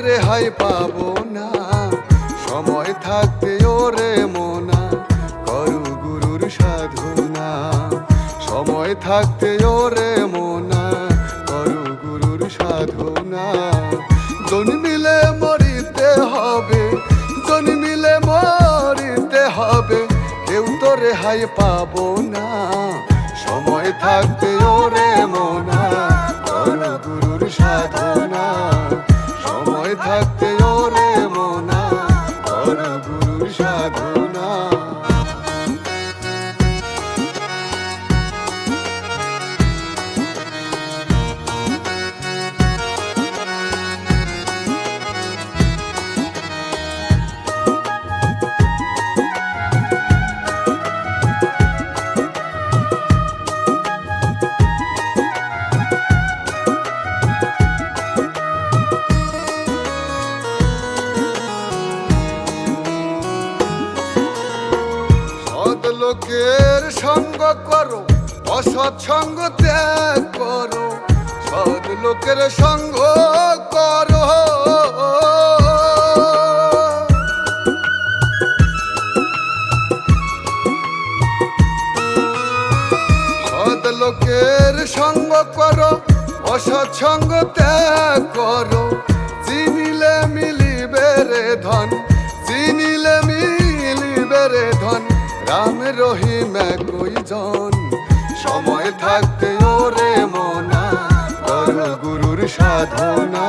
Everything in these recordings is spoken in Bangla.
রেহাই পাবো না। সময় থাকতে ওরে মোনা করু গুরুর সাধনা। সময় থাকতে ওরে মোনা করু গুরুর সাধনা। জন্মিলে মরিতে হবে, জন্মিলে মরিতে হবে, কেউ তো রেহাই পাবো না। সময় থাকতে ওরে মোনা করু গুরুর সাধনা। সময় থাকতে ওরে মোনা করু গুরুর সাধনা। লোকের সঙ্গ করো, অসৎ সঙ্গ ত্যাগ করো। সৎ লোকের সঙ্গ করো। সৎ লোকের সঙ্গ করো, অসৎ সঙ্গ ত্যাগ করো। চিনিলে মিলিবে রে ধন, চিনিলে মিলিবে রে ধন। রাম রহিম একই জন। সময় থাকতে ওরে মোনা করু গুরুর সাধনা।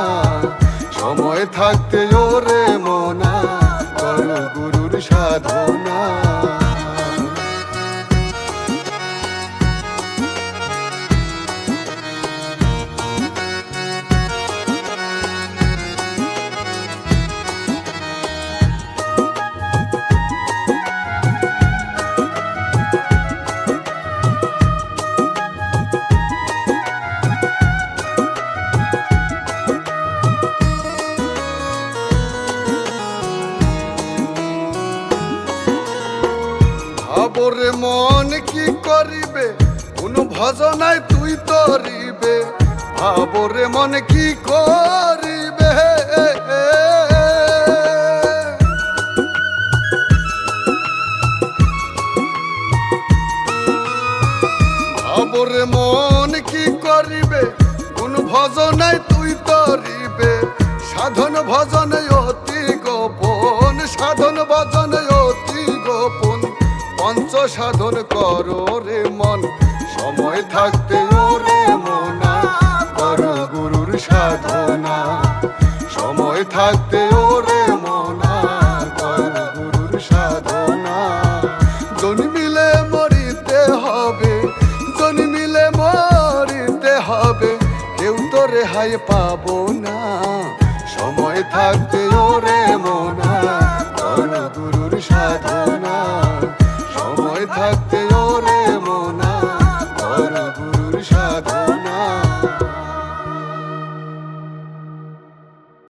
সময় থাকতে ওরে মোনা করু গুরুর সাধনা। ভাবরে মন কি করিবে, কোন ভজনায় তুই তরিবে। ভাবরে মন কি করিবে, ভাবরে মন কি করিবে, কোন ভজনায় তুই তরিবে। সাধন ভজন অতি গোপন, সাধন ভজন অতি গোপন। পঞ্চ সাধন করো রে মন, সময় থাকতে ওরে মোনা করো গুরুর সাধনা। সময় থাকতে ওরে মোনা করো গুরুর সাধনা। জন্মিলে মরিতে হবে, জন্মিলে মরিতে হবে, কেউ তো রেহাই পাবো না। সময় থাকতে ওরে মোনা করো গুরুর সাধনা। সময় থাকতে ওরে মোনা করু গুরুর সাধনা।